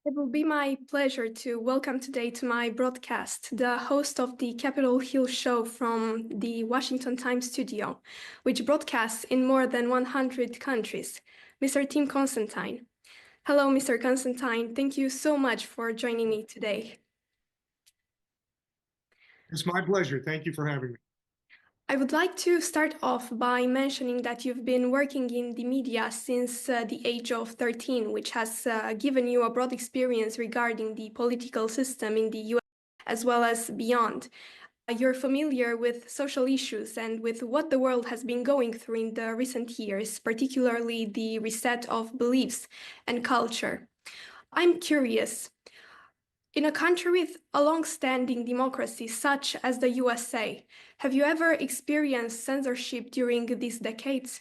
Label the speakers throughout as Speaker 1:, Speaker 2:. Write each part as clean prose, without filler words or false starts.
Speaker 1: It will be my pleasure to welcome today to my broadcast the host of the Capitol Hill show from the Washington Times studio, which broadcasts in more than 100 countries, Mr. Tim Constantine. Hello, Mr. Constantine. Thank you so much for joining me today.
Speaker 2: It's my pleasure. Thank you for having me.
Speaker 1: I would like to start off by mentioning that you've been working in the media since the age of 13, which has given you a broad experience regarding the political system in the US as well as beyond. You're familiar with social issues and with what the world has been going through in the recent years, particularly the reset of beliefs and culture. I'm curious. In a country with a long-standing democracy such as the USA, have you ever experienced censorship during these decades?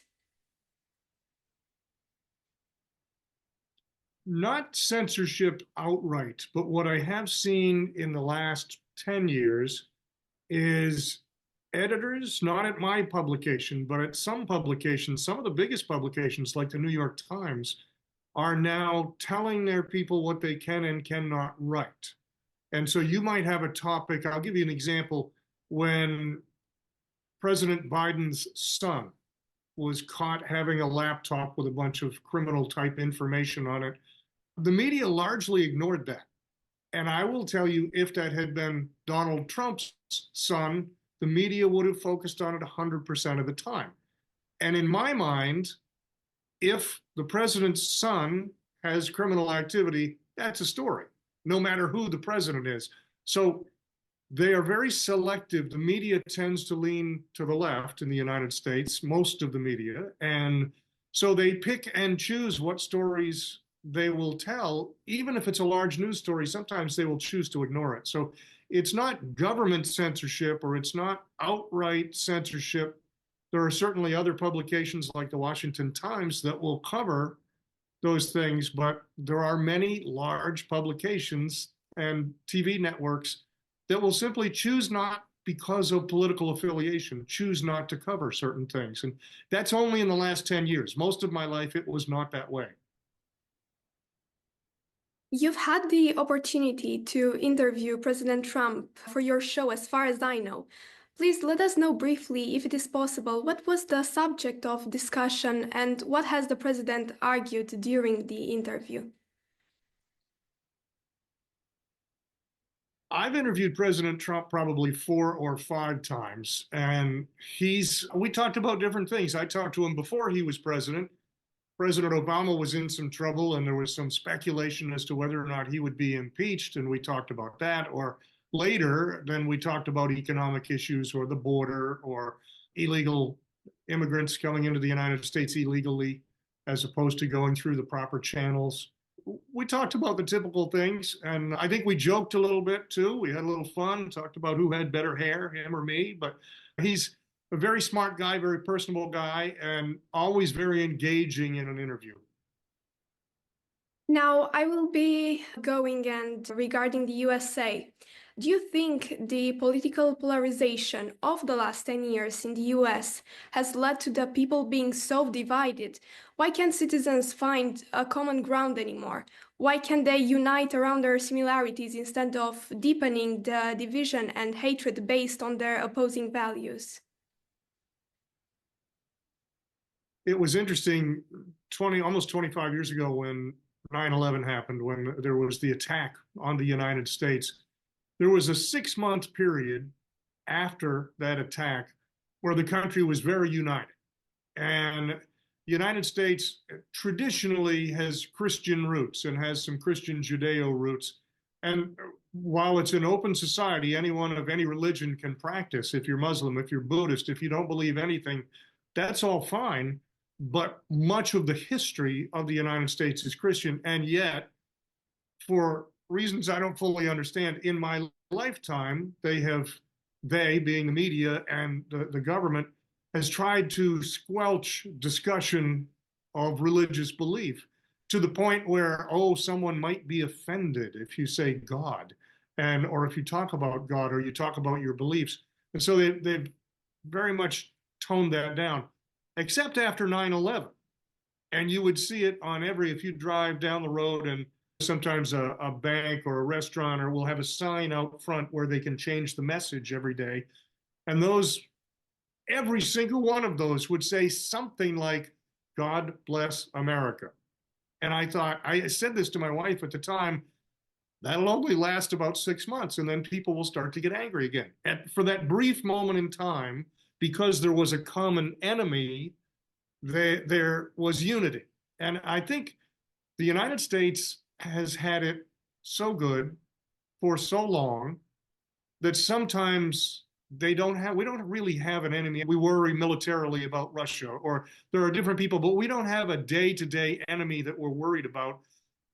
Speaker 2: Not censorship outright, but what I have seen in the last 10 years is editors, not at my publication, but at some publications, some of the biggest publications like the New York Times, are now telling their people what they can and cannot write. And so you might have a topic. I'll give you an example. When President Biden's son was caught having a laptop with a bunch of criminal type information on it, the media largely ignored that. And I will tell you, if that had been Donald Trump's son, the media would have focused on it 100% of the time. And in my mind, if the president's son has criminal activity, that's a story, no matter who the president is. So they are very selective. The media tends to lean to the left in the United States, most of the media. And so they pick and choose what stories they will tell. Even if it's a large news story, sometimes they will choose to ignore it. So it's not government censorship or it's not outright censorship. There are certainly other publications like the Washington Times that will cover those things, but there are many large publications and TV networks that will simply choose not, because of political affiliation, choose not to cover certain things. And that's only in the last 10 years. Most of my life, it was not that way.
Speaker 1: You've had the opportunity to interview President Trump for your show, as far as I know. Please let us know briefly, if it is possible, what was the subject of discussion and what has the president argued during the interview?
Speaker 2: I've interviewed President Trump probably 4 or 5 times, and we talked about different things. I talked to him before he was president. President Obama was in some trouble, and there was some speculation as to whether or not he would be impeached, and we talked about that. Or later, then we talked about economic issues or the border or illegal immigrants coming into the United States illegally as opposed to going through the proper channels. We talked about the typical things, and I think we joked a little bit too. We had a little fun, talked about who had better hair, him or me, but he's a very smart guy, very personable guy, and always very engaging in an interview.
Speaker 1: Now, I will be going and regarding the USA. Do you think the political polarization of the last 10 years in the US has led to the people being so divided? Why can't citizens find a common ground anymore? Why can't they unite around their similarities instead of deepening the division and hatred based on their opposing values?
Speaker 2: It was interesting, almost 25 years ago when 9/11 happened, when there was the attack on the United States. There was a 6-month period after that attack where the country was very united. And the United States traditionally has Christian roots and has some Christian Judeo roots. And while it's an open society, anyone of any religion can practice. If you're Muslim, if you're Buddhist, if you don't believe anything, that's all fine. But much of the history of the United States is Christian. And yet, for reasons I don't fully understand, in my lifetime, they being the media and the government, has tried to squelch discussion of religious belief to the point where, someone might be offended if you say God, or if you talk about God or you talk about your beliefs. And so they've very much toned that down, except after 9/11. And you would see it if you drive down the road and sometimes a bank or a restaurant or will have a sign out front where they can change the message every day. And those, every single one of those would say something like, God bless America. And I thought, I said this to my wife at the time, that'll only last about 6 months, and then people will start to get angry again. And for that brief moment in time, because there was a common enemy, there was unity. And I think the United States has had it so good for so long that sometimes we don't really have an enemy. We worry militarily about Russia, or there are different people, but we don't have a day-to-day enemy that we're worried about.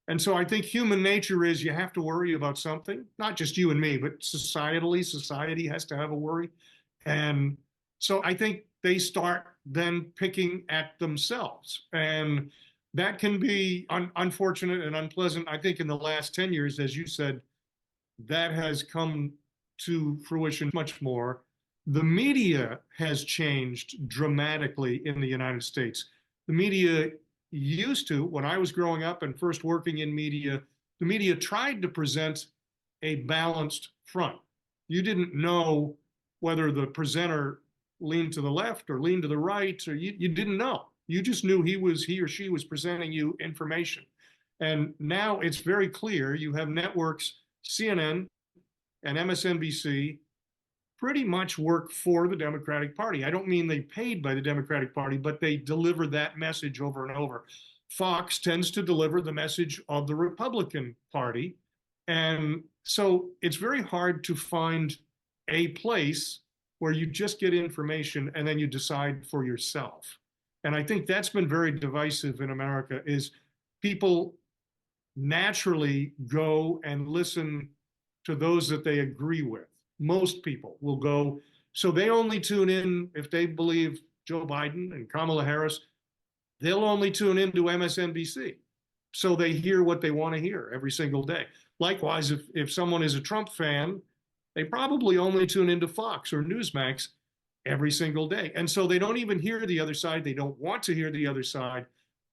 Speaker 2: And so I think human nature is you have to worry about something, not just you and me, but societally, society has to have a worry. And so I think they start then picking at themselves. And that can be unfortunate and unpleasant. I think in the last 10 years, as you said, that has come to fruition much more. The media has changed dramatically in the United States. The media used to, when I was growing up and first working in media, the media tried to present a balanced front. You didn't know whether the presenter leaned to the left or leaned to the right, or you didn't know. You just knew he or she was presenting you information. And now it's very clear. You have networks, CNN and MSNBC, pretty much work for the Democratic Party. I don't mean they paid by the Democratic Party, but they deliver that message over and over. Fox tends to deliver the message of the Republican Party. And so it's very hard to find a place where you just get information and then you decide for yourself. And I think that's been very divisive in America, is people naturally go and listen to those that they agree with. Most people will go, so they only tune in if they believe Joe Biden and Kamala Harris, they'll only tune into MSNBC. So they hear what they want to hear every single day. Likewise, if someone is a Trump fan, they probably only tune into Fox or Newsmax every single day. And so they don't even hear the other side. They don't want to hear the other side.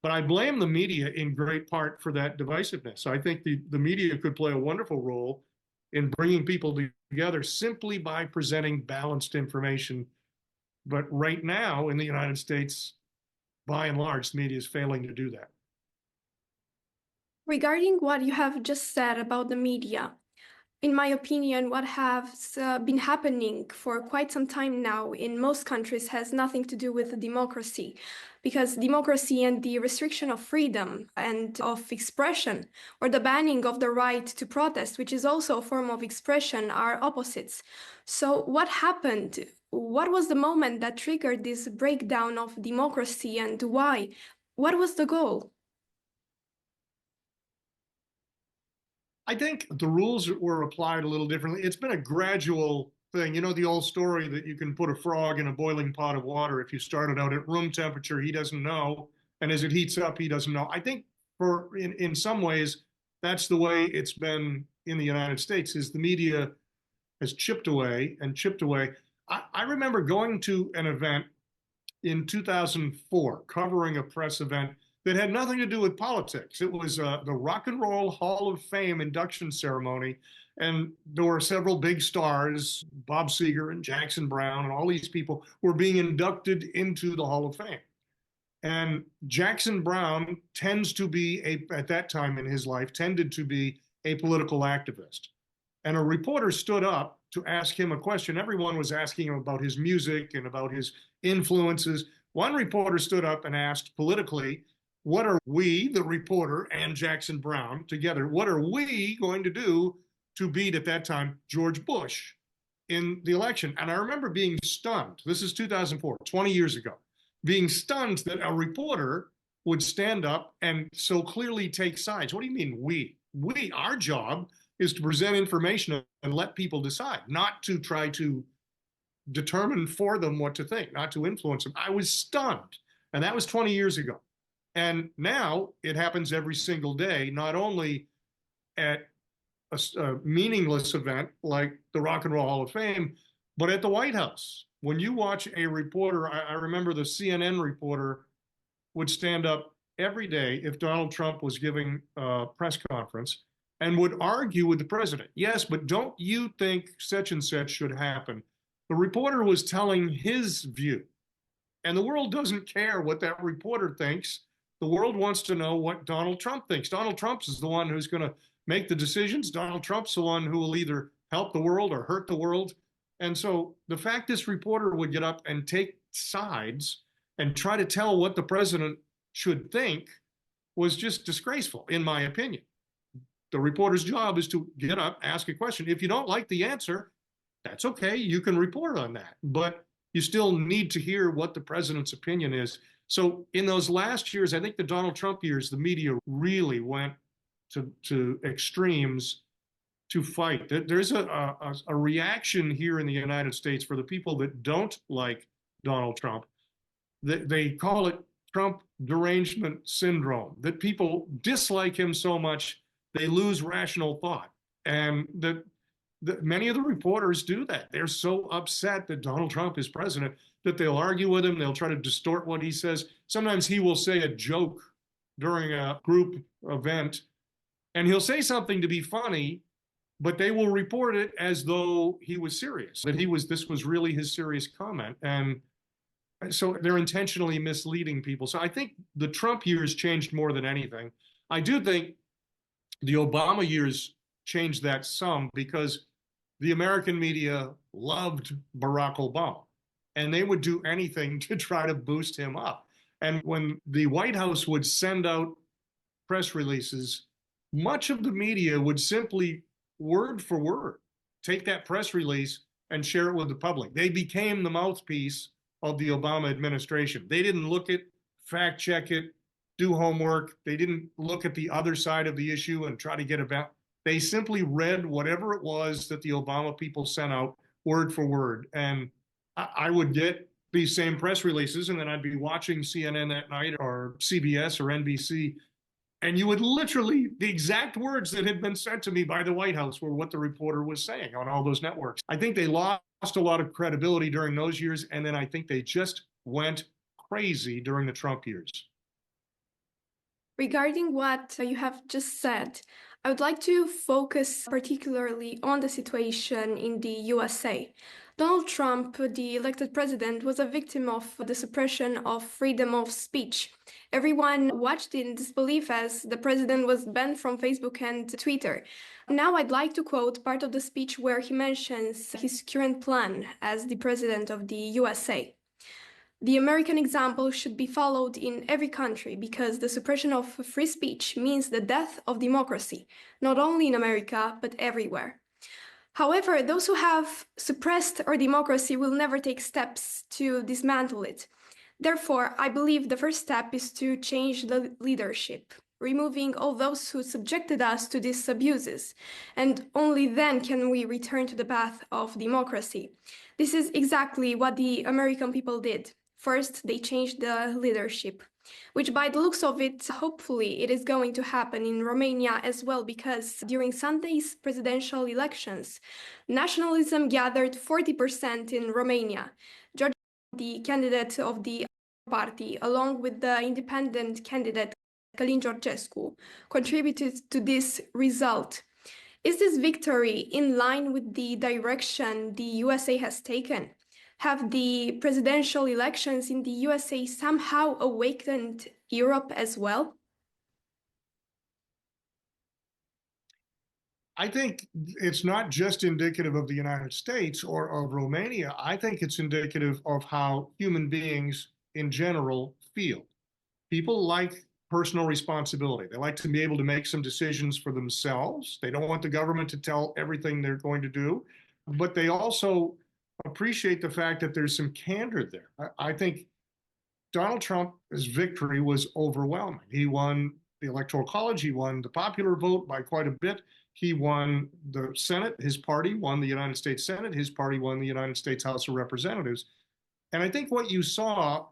Speaker 2: But I blame the media in great part for that divisiveness. I think the media could play a wonderful role in bringing people together simply by presenting balanced information. But right now in the United States, by and large, the media is failing to do that.
Speaker 1: Regarding what you have just said about the media, in my opinion, what has been happening for quite some time now in most countries has nothing to do with democracy, because democracy and the restriction of freedom and of expression, or the banning of the right to protest, which is also a form of expression, are opposites. So what happened? What was the moment that triggered this breakdown of democracy, and why? What was the goal?
Speaker 2: I think the rules were applied a little differently. It's been a gradual thing. You know, the old story that you can put a frog in a boiling pot of water. If you started out at room temperature, he doesn't know. And as it heats up, he doesn't know. I think in some ways, that's the way it's been in the United States, is the media has chipped away and chipped away. I remember going to an event in 2004, covering a press event that had nothing to do with politics. It was the Rock and Roll Hall of Fame induction ceremony. And there were several big stars, Bob Seger and Jackson Browne, and all these people were being inducted into the Hall of Fame. And Jackson Browne tends to be, at that time in his life, tended to be a political activist. And a reporter stood up to ask him a question. Everyone was asking him about his music and about his influences. One reporter stood up and asked politically, what are we, the reporter and Jackson Browne together, what are we going to do to beat, at that time, George Bush in the election? And I remember being stunned. This is 2004, 20 years ago, being stunned that a reporter would stand up and so clearly take sides. What do you mean we? Our job is to present information and let people decide, not to try to determine for them what to think, not to influence them. I was stunned. And that was 20 years ago. And now it happens every single day, not only at a meaningless event like the Rock and Roll Hall of Fame, but at the White House. When you watch a reporter, I remember the CNN reporter would stand up every day if Donald Trump was giving a press conference and would argue with the president. Yes, but don't you think such and such should happen? The reporter was telling his view, and the world doesn't care what that reporter thinks. The world wants to know what Donald Trump thinks. Donald Trump is the one who's going to make the decisions. Donald Trump's the one who will either help the world or hurt the world. And so the fact this reporter would get up and take sides and try to tell what the president should think was just disgraceful, in my opinion. The reporter's job is to get up, ask a question. If you don't like the answer, that's okay. You can report on that. But you still need to hear what the president's opinion is. So in those last years, I think the Donald Trump years, the media really went to extremes to fight. There's a reaction here in the United States for the people that don't like Donald Trump. They call it Trump derangement syndrome, that people dislike him so much they lose rational thought. And that many of the reporters do that. They're so upset that Donald Trump is president that they'll argue with him. They'll try to distort what he says. Sometimes he will say a joke during a group event, and he'll say something to be funny, but they will report it as though he was serious, that this was really his serious comment. And so they're intentionally misleading people. So I think the Trump years changed more than anything. I do think the Obama years changed that some, because the American media loved Barack Obama, and they would do anything to try to boost him up. And when the White House would send out press releases, much of the media would simply, word for word, take that press release and share it with the public. They became the mouthpiece of the Obama administration. They didn't look at, fact check it, do homework. They didn't look at the other side of the issue and try to get about. They simply read whatever it was that the Obama people sent out word for word. And I would get these same press releases, and then I'd be watching CNN that night or CBS or NBC. And you would literally, the exact words that had been sent to me by the White House were what the reporter was saying on all those networks. I think they lost a lot of credibility during those years. And then I think they just went crazy during the Trump years.
Speaker 1: Regarding what you have just said, I would like to focus particularly on the situation in the USA. Donald Trump, the elected president, was a victim of the suppression of freedom of speech. Everyone watched in disbelief as the president was banned from Facebook and Twitter. Now I'd like to quote part of the speech where he mentions his current plan as the president of the USA. The American example should be followed in every country because the suppression of free speech means the death of democracy, not only in America, but everywhere. However, those who have suppressed our democracy will never take steps to dismantle it. Therefore, I believe the first step is to change the leadership, removing all those who subjected us to these abuses, and only then can we return to the path of democracy. This is exactly what the American people did. First, they changed the leadership, which by the looks of it, hopefully it is going to happen in Romania as well, because during Sunday's presidential elections, nationalism gathered 40% in Romania. George, the candidate of the party, along with the independent candidate Călin Georgescu, contributed to this result. Is this victory in line with the direction the USA has taken? Have the presidential elections in the USA somehow awakened Europe as well?
Speaker 2: I think it's not just indicative of the United States or of Romania. I think it's indicative of how human beings in general feel. People like personal responsibility. They like to be able to make some decisions for themselves. They don't want the government to tell everything they're going to do, but they also appreciate the fact that there's some candor there. I think Donald Trump's victory was overwhelming. He won the Electoral College. He won the popular vote by quite a bit. He won the Senate. His party won the United States Senate. His party won the United States House of Representatives. And I think what you saw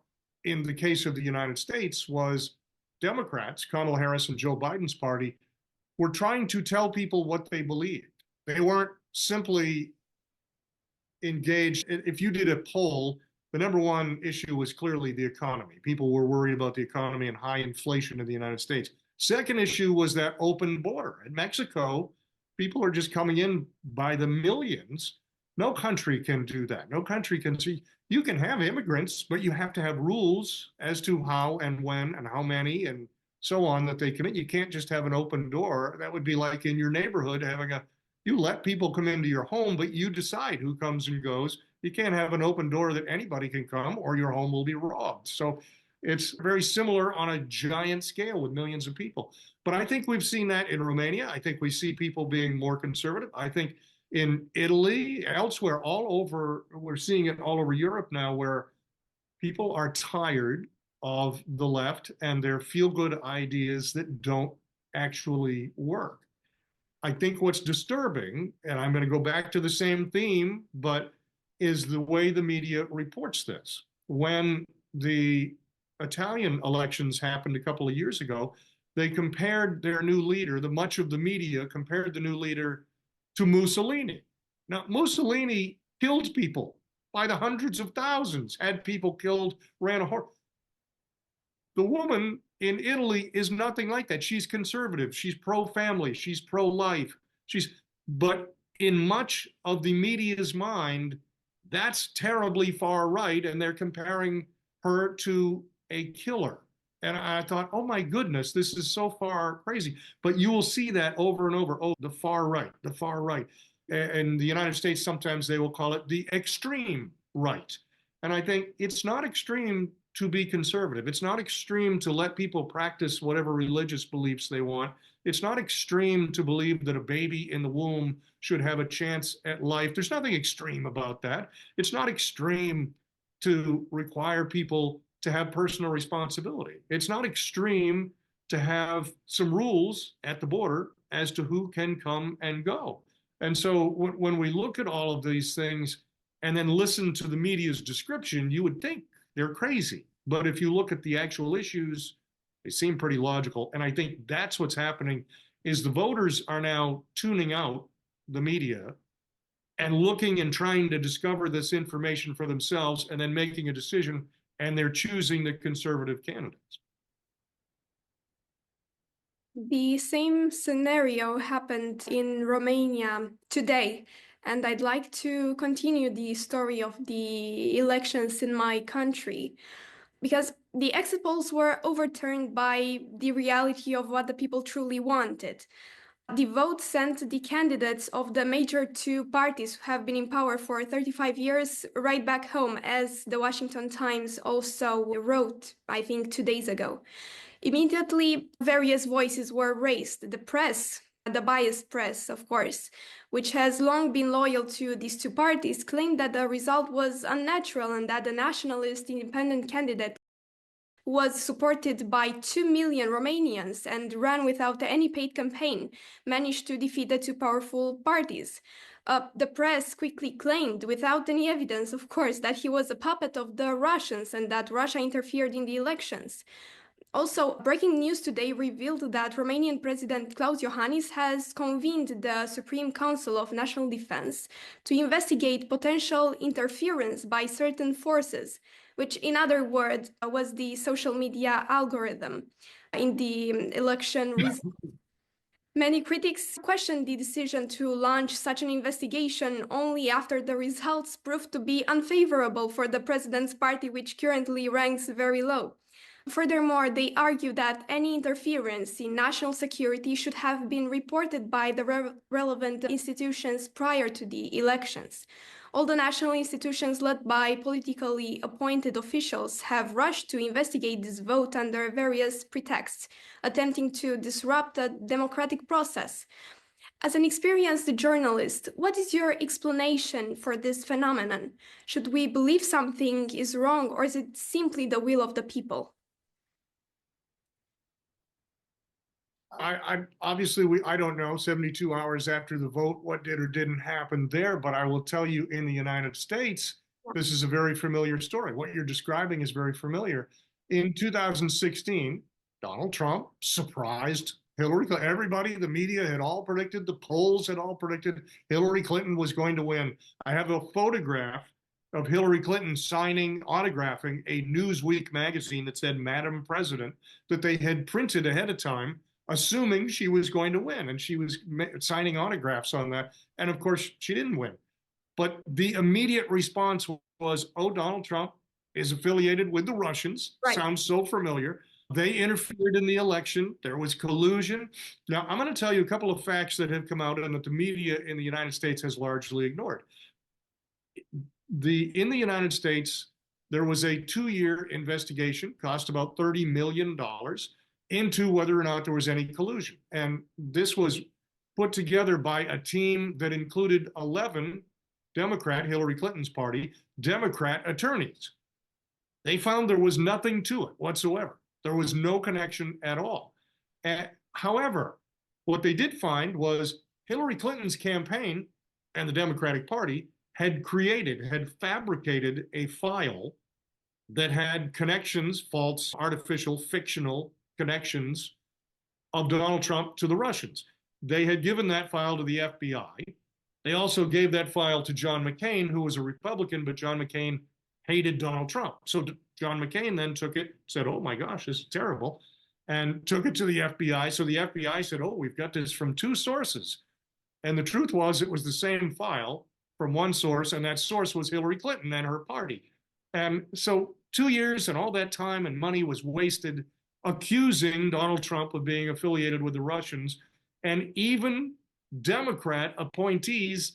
Speaker 2: in the case of the United States was Democrats, Kamala Harris and Joe Biden's party, were trying to tell people what they believed. They weren't simply engaged. If you did a poll the number one issue was clearly the economy. People were worried about the economy and high inflation in the United States. Second issue was that open border. In Mexico, people are just coming in by the millions. No country can do that. No country can see. You can have immigrants, but you have to have rules as to how and when and how many and so on that they come in. You can't just have an open door. That would be like in your neighborhood having you let people come into your home, but you decide who comes and goes. You can't have an open door that anybody can come or your home will be robbed. So it's very similar on a giant scale with millions of people. But I think we've seen that in Romania. I think we see people being more conservative. I think in Italy, elsewhere, all over, we're seeing it all over Europe now, where people are tired of the left and their feel-good ideas that don't actually work. I think what's disturbing, and I'm going to go back to the same theme, but is the way the media reports this. When the Italian elections happened a couple of years ago, they compared their new leader, much of the media compared the new leader to Mussolini. Now, Mussolini killed people by the hundreds of thousands, had people killed, ran a horse. The woman in Italy is nothing like that. She's conservative. She's pro-family. She's pro-life. But in much of the media's mind, that's terribly far right, and they're comparing her to a killer. And I thought, oh my goodness, this is so far crazy. But you will see that over and over. Oh, the far right, the far right. In the United States, sometimes they will call it the extreme right. And I think it's not extreme to be conservative. It's not extreme to let people practice whatever religious beliefs they want. It's not extreme to believe that a baby in the womb should have a chance at life. There's nothing extreme about that. It's not extreme to require people to have personal responsibility. It's not extreme to have some rules at the border as to who can come and go. And so when we look at all of these things and then listen to the media's description, you would think they're crazy. But if you look at the actual issues, they seem pretty logical. And I think that's what's happening is the voters are now tuning out the media and looking and trying to discover this information for themselves and then making a decision, and they're choosing the conservative candidates.
Speaker 1: The same scenario happened in Romania today, and I'd like to continue the story of the elections in my country, because the exit polls were overturned by the reality of what the people truly wanted. The vote sent the candidates of the major two parties who have been in power for 35 years right back home, as the Washington Times also wrote, I think, 2 days ago. Immediately, various voices were raised. The press, the biased press, of course, which has long been loyal to these two parties, claimed that the result was unnatural and that the nationalist independent candidate was supported by 2 million Romanians and ran without any paid campaign, managed to defeat the two powerful parties. The press quickly claimed, without any evidence, of course, that he was a puppet of the Russians and that Russia interfered in the elections. Also, breaking news today revealed that Romanian President Klaus Iohannis has convened the Supreme Council of National Defense to investigate potential interference by certain forces, which in other words was the social media algorithm in the election result. Many critics questioned the decision to launch such an investigation only after the results proved to be unfavorable for the president's party, which currently ranks very low. Furthermore, they argue that any interference in national security should have been reported by the relevant institutions prior to the elections. All the national institutions led by politically appointed officials have rushed to investigate this vote under various pretexts, attempting to disrupt the democratic process. As an experienced journalist, what is your explanation for this phenomenon? Should we believe something is wrong, or is it simply the will of the people?
Speaker 2: I don't know 72 hours after the vote what did or didn't happen there, but I will tell you in the United States, this is a very familiar story. What you're describing is very familiar. In 2016, Donald Trump surprised Hillary Clinton. Everybody, the media had all predicted, the polls had all predicted Hillary Clinton was going to win. I have a photograph of Hillary Clinton signing, autographing a Newsweek magazine that said Madam President, that they had printed ahead of time, assuming she was going to win. And she was signing autographs on that. And of course, she didn't win. But the immediate response was, oh, Donald Trump is affiliated with the Russians. Right. Sounds so familiar. They interfered in the election. There was collusion. Now, I'm going to tell you a couple of facts that have come out and that the media in the United States has largely ignored. In the United States, there was a 2-year investigation, cost about $30 million, into whether or not there was any collusion. And this was put together by a team that included 11 Democrat, Hillary Clinton's party, Democrat attorneys. They found there was nothing to it whatsoever. There was no connection at all. However, what they did find was Hillary Clinton's campaign and the Democratic Party had fabricated a file that had connections, false, artificial, fictional connections of Donald Trump to the Russians. They had given that file to the FBI. They also gave that file to John McCain, who was a Republican, but John McCain hated Donald Trump. So John McCain then took it, said, oh my gosh, this is terrible, and took it to the FBI. So the FBI said, oh, we've got this from 2 sources. And the truth was it was the same file from one source, and that source was Hillary Clinton and her party. And so 2 years and all that time and money was wasted accusing Donald Trump of being affiliated with the Russians. And even Democrat appointees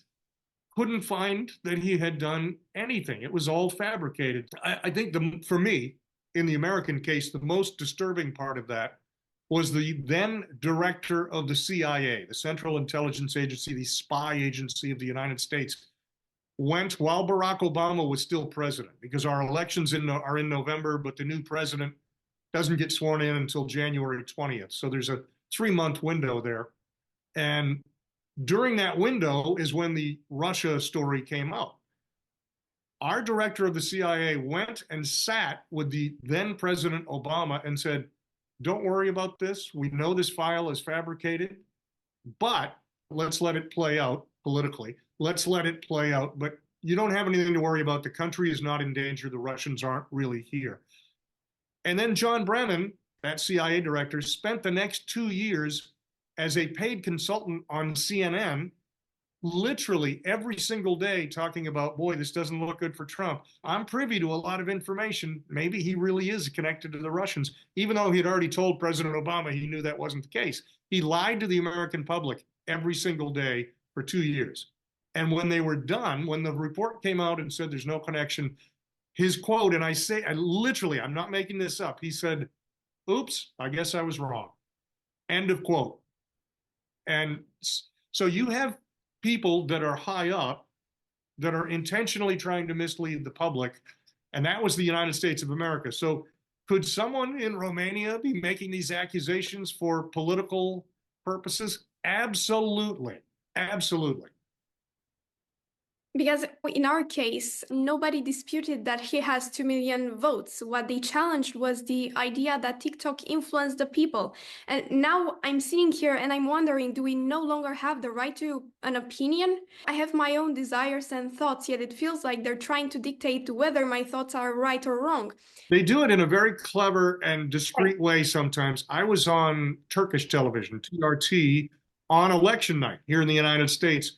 Speaker 2: couldn't find that he had done anything. It was all fabricated. I think for me, in the American case, the most disturbing part of that was the then director of the CIA, the Central Intelligence Agency, the spy agency of the United States, went while Barack Obama was still president, because our elections are in November, but the new president doesn't get sworn in until January 20th. So there's a 3-month window there. And during that window is when the Russia story came out. Our director of the CIA went and sat with the then President Obama and said, don't worry about this. We know this file is fabricated, but let's let it play out politically. Let's let it play out. But you don't have anything to worry about. The country is not in danger. The Russians aren't really here. And then John Brennan, that CIA director, spent the next 2 years as a paid consultant on CNN, literally every single day talking about, boy, this doesn't look good for Trump. I'm privy to a lot of information. Maybe he really is connected to the Russians, even though he'd already told President Obama he knew that wasn't the case. He lied to the American public every single day for 2 years. And when they were done, when the report came out and said there's no connection, his quote, and I'm not making this up, he said, oops, I guess I was wrong. End of quote. And so you have people that are high up that are intentionally trying to mislead the public, and that was the United States of America. So could someone in Romania be making these accusations for political purposes? Absolutely. Absolutely.
Speaker 1: Because in our case, nobody disputed that he has 2 million votes. What they challenged was the idea that TikTok influenced the people. And now I'm sitting here and I'm wondering, do we no longer have the right to an opinion? I have my own desires and thoughts, yet it feels like they're trying to dictate whether my thoughts are right or wrong.
Speaker 2: They do it in a very clever and discreet way sometimes. I was on Turkish television, TRT, on election night here in the United States,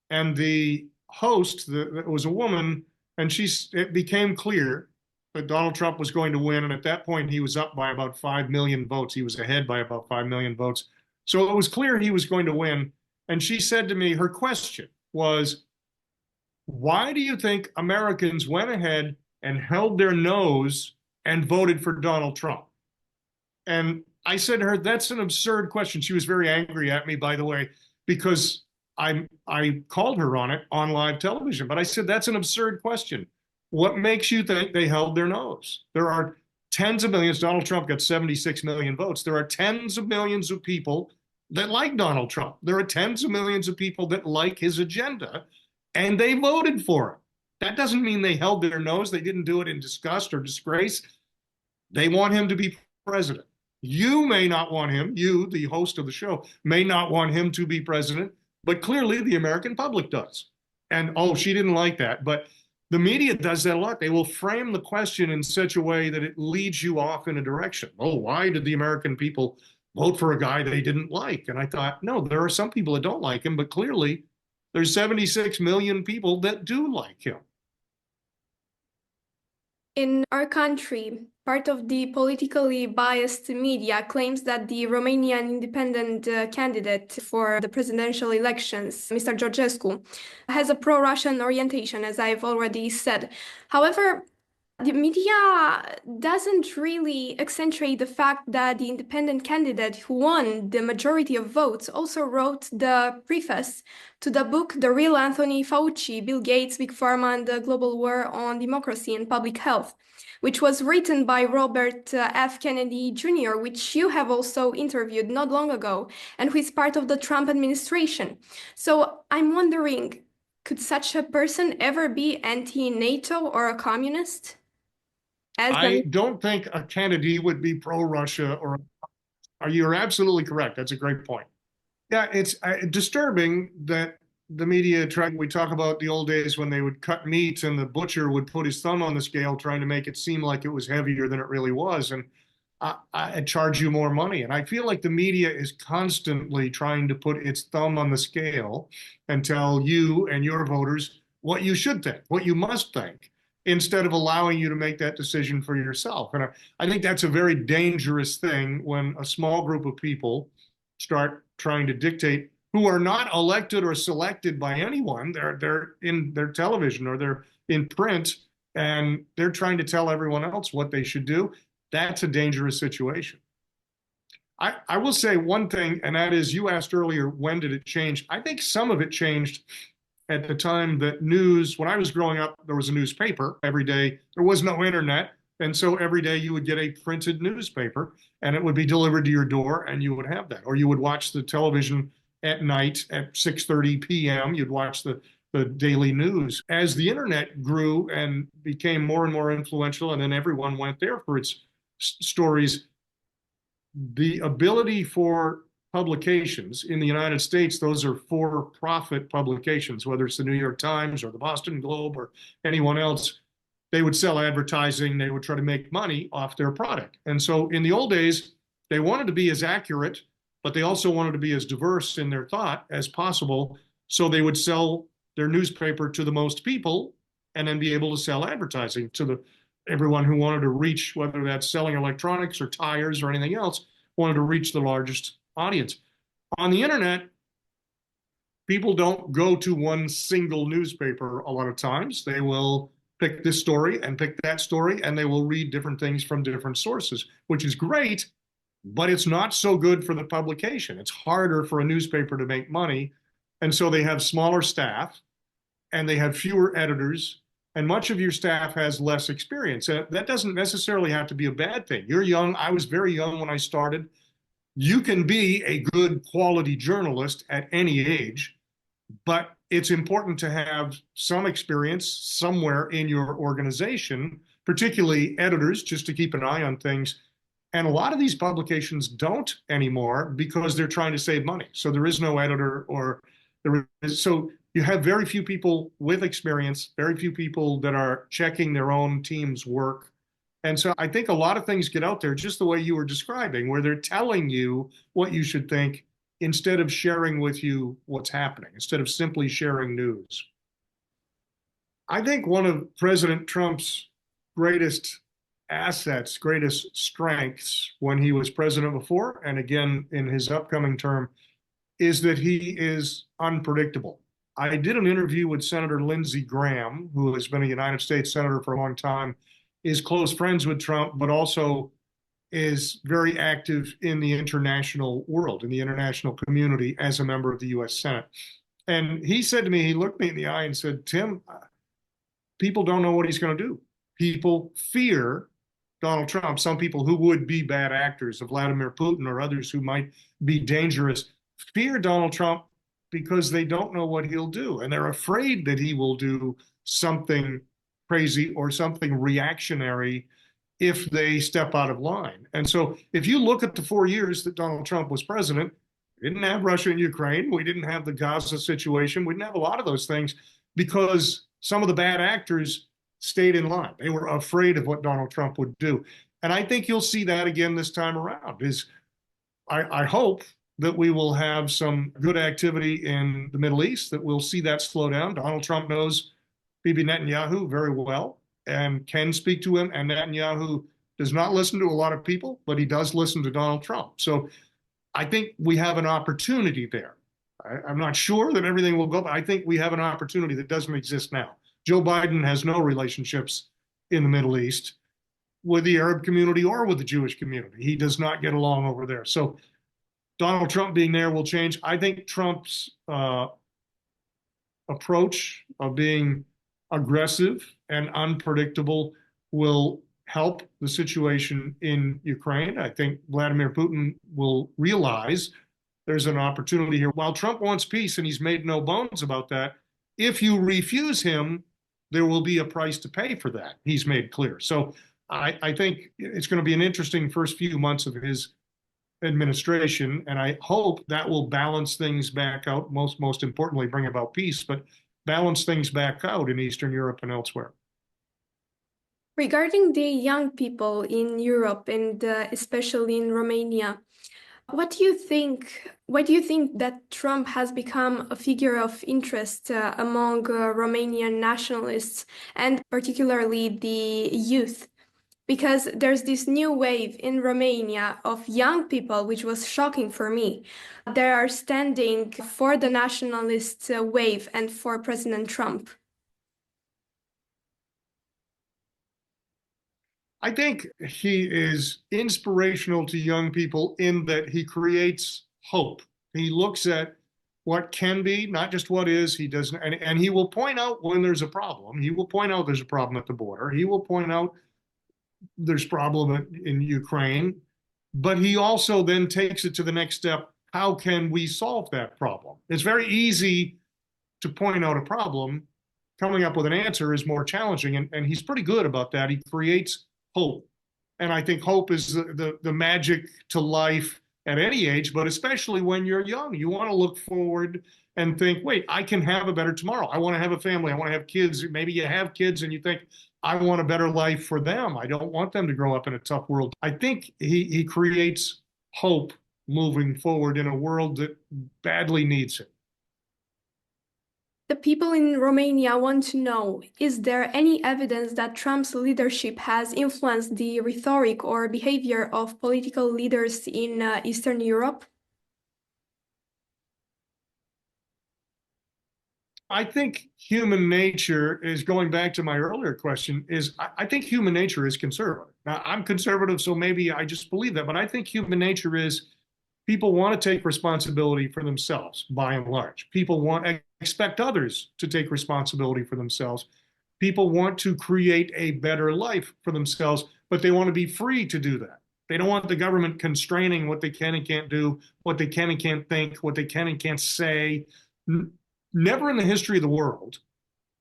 Speaker 2: and the host that was a woman, and it became clear that Donald Trump was going to win, and at that point he was up by about 5 million votes. He was ahead by about 5 million votes. So it was clear he was going to win, and she said to me, her question was, why do you think Americans went ahead and held their nose and voted for Donald Trump? And I said to her, that's an absurd question. She was very angry at me, by the way, because I called her on it on live television, but I said, that's an absurd question. What makes you think they held their nose? There are tens of millions. Donald Trump got 76 million votes. There are tens of millions of people that like Donald Trump. There are tens of millions of people that like his agenda, and they voted for him. That doesn't mean they held their nose. They didn't do it in disgust or disgrace. They want him to be president. You may not want him, you, the host of the show, may not want him to be president, but clearly the American public does. And, oh, she didn't like that. But The media does that a lot. They will frame the question in such a way that it leads you off in a direction. Oh, why did the American people vote for a guy they didn't like? And I thought, no, there are some people that don't like him, but clearly there's 76 million people that do like him.
Speaker 1: In our country, part of the politically biased media claims that the Romanian independent candidate for the presidential elections, Mr. Georgescu, has a pro-Russian orientation, as I've already said. However, the media doesn't really accentuate the fact that the independent candidate who won the majority of votes also wrote the preface to the book The Real Anthony Fauci, Bill Gates, Big Pharma, and the Global War on Democracy and Public Health, which was written by Robert F. Kennedy Jr., which you have also interviewed not long ago, and who is part of the Trump administration. So I'm wondering, could such a person ever be anti-NATO or a communist?
Speaker 2: I don't think a Kennedy would be pro-Russia or you're absolutely correct. That's a great point. Yeah, it's disturbing that the media we talk about the old days when they would cut meat and the butcher would put his thumb on the scale trying to make it seem like it was heavier than it really was, and I charge you more money. And I feel like the media is constantly trying to put its thumb on the scale and tell you and your voters what you should think, what you must think, instead of allowing you to make that decision for yourself. And I think that's a very dangerous thing when a small group of people start trying to dictate, who are not elected or selected by anyone. They're in their television or they're in print, and they're trying to tell everyone else what they should do. That's a dangerous situation. I will say one thing, and that is, you asked earlier, when did it change? I think some of it changed at the time that when I was growing up, there was a newspaper every day. There was no internet. And so every day you would get a printed newspaper and it would be delivered to your door and you would have that. Or you would watch the television at night at 6:30 p.m. You'd watch the daily news. As the internet grew and became more and more influential, and then everyone went there for its stories, the ability for publications in the United States, those are for-profit publications, whether it's the New York Times or the Boston Globe or anyone else, they would sell advertising, they would try to make money off their product. And so in the old days, they wanted to be as accurate, but they also wanted to be as diverse in their thought as possible. So they would sell their newspaper to the most people and then be able to sell advertising to everyone who wanted to reach, whether that's selling electronics or tires or anything else, wanted to reach the largest audience. On the internet, people don't go to one single newspaper a lot of times. They will pick this story and pick that story, and they will read different things from different sources, which is great, but it's not so good for the publication. It's harder for a newspaper to make money, and so they have smaller staff, and they have fewer editors, and much of your staff has less experience. That doesn't necessarily have to be a bad thing. You're young. I was very young when I started. You can be a good quality journalist at any age, but it's important to have some experience somewhere in your organization, particularly editors, just to keep an eye on things. And a lot of these publications don't anymore because they're trying to save money. So there is no editor, so you have very few people with experience, very few people that are checking their own team's work. And so I think a lot of things get out there just the way you were describing, where they're telling you what you should think instead of sharing with you what's happening, instead of simply sharing news. I think one of President Trump's greatest assets, greatest strengths when he was president before, and again in his upcoming term, is that he is unpredictable. I did an interview with Senator Lindsey Graham, who has been a United States Senator for a long time, is close friends with Trump, but also is very active in the international world, in the international community as a member of the U.S. Senate. And he said to me, he looked me in the eye and said, Tim, people don't know what he's going to do. People fear Donald Trump. Some people who would be bad actors, of Vladimir Putin or others who might be dangerous, fear Donald Trump because they don't know what he'll do. And they're afraid that he will do something crazy or something reactionary if they step out of line. And so if you look at the 4 years that Donald Trump was president, we didn't have Russia and Ukraine. We didn't have the Gaza situation. We didn't have a lot of those things because some of the bad actors stayed in line. They were afraid of what Donald Trump would do. And I think you'll see that again this time around. I hope that we will have some good activity in the Middle East, that we'll see that slow down. Donald Trump knows Bibi Netanyahu very well and can speak to him. And Netanyahu does not listen to a lot of people, but he does listen to Donald Trump. So I think we have an opportunity there. I'm not sure that everything will go, but I think we have an opportunity that doesn't exist now. Joe Biden has no relationships in the Middle East with the Arab community or with the Jewish community. He does not get along over there. So Donald Trump being there will change. I think Trump's approach of being aggressive and unpredictable will help the situation in Ukraine. I think Vladimir Putin will realize there's an opportunity here. While Trump wants peace, and he's made no bones about that, if you refuse him, there will be a price to pay for that. He's made clear. So I think it's going to be an interesting first few months of his administration, and I hope that will balance things back out, most importantly, bring about peace, but balance things back out in Eastern Europe and elsewhere.
Speaker 1: Regarding the young people in Europe and especially in Romania, what do you think? Why do you think that Trump has become a figure of interest among Romanian nationalists and particularly the youth? Because there's this new wave in Romania of young people, which was shocking for me. They are standing for the nationalist wave and for President Trump.
Speaker 2: I think he is inspirational to young people in that he creates hope. He looks at what can be, not just what is. He doesn't, and he will point out when there's a problem. He will point out there's a problem at the border. He will point out there's problem in Ukraine, but he also then takes it to the next step. How can we solve that problem? It's very easy to point out a problem. Coming up with an answer is more challenging, and he's pretty good about that. He creates hope. And I think hope is the magic to life at any age, but especially when you're young. You want to look forward and think, wait, I can have a better tomorrow. I want to have a family. I want to have kids. Maybe you have kids and you think, I want a better life for them. I don't want them to grow up in a tough world. I think he creates hope moving forward in a world that badly needs it.
Speaker 1: The people in Romania want to know, is there any evidence that Trump's leadership has influenced the rhetoric or behavior of political leaders in Eastern Europe?
Speaker 2: I think human nature is, going back to my earlier question, I think human nature is conservative. Now, I'm conservative, so maybe I just believe that, but I think human nature is people want to take responsibility for themselves, by and large. People expect others to take responsibility for themselves. People want to create a better life for themselves, but they want to be free to do that. They don't want the government constraining what they can and can't do, what they can and can't think, what they can and can't say. Never in the history of the world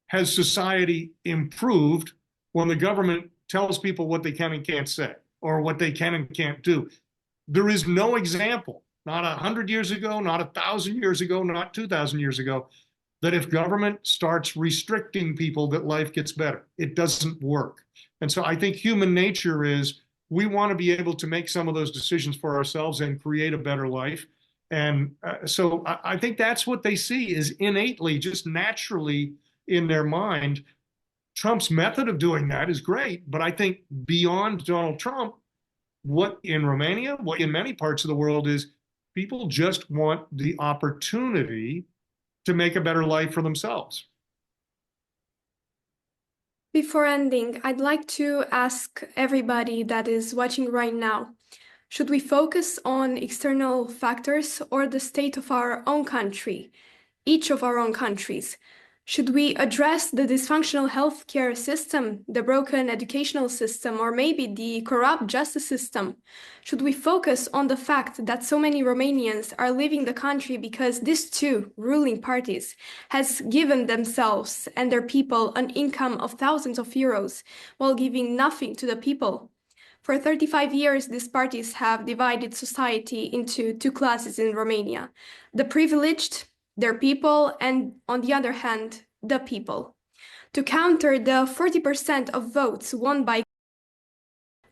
Speaker 2: has society improved when the government tells people what they can and can't say or what they can and can't do. There is no example, not 100 years ago, not 1,000 years ago, not 2,000 years ago, that if government starts restricting people, that life gets better. It doesn't work. And so I think human nature is we want to be able to make some of those decisions for ourselves and create a better life. And so I think that's what they see is innately, just naturally in their mind. Trump's method of doing that is great, but I think beyond Donald Trump, what in Romania, what in many parts of the world is people just want the opportunity to make a better life for themselves.
Speaker 1: Before ending, I'd like to ask everybody that is watching right now, should we focus on external factors or the state of our own country, each of our own countries? Should we address the dysfunctional healthcare system, the broken educational system, or maybe the corrupt justice system? Should we focus on the fact that so many Romanians are leaving the country because these two ruling parties has given themselves and their people an income of thousands of euros while giving nothing to the people? For 35 years, these parties have divided society into two classes in Romania: the privileged, their people, and on the other hand, the people. To counter the 40% of votes won by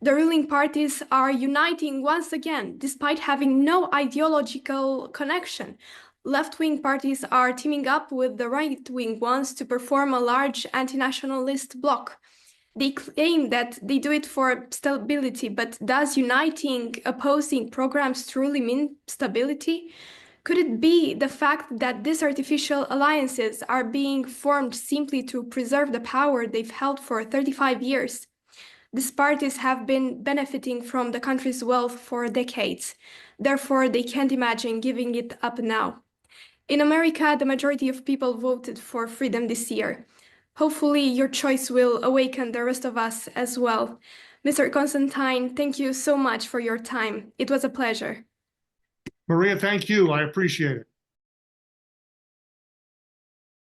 Speaker 1: the ruling parties are uniting once again, despite having no ideological connection. Left-wing parties are teaming up with the right-wing ones to perform a large anti-nationalist bloc. They claim that they do it for stability, but does uniting opposing programs truly mean stability? Could it be the fact that these artificial alliances are being formed simply to preserve the power they've held for 35 years? These parties have been benefiting from the country's wealth for decades. Therefore, they can't imagine giving it up now. In America, the majority of people voted for freedom this year. Hopefully, your choice will awaken the rest of us as well. Mr. Constantine, thank you so much for your time. It was a pleasure.
Speaker 2: Maria, thank you. I appreciate it.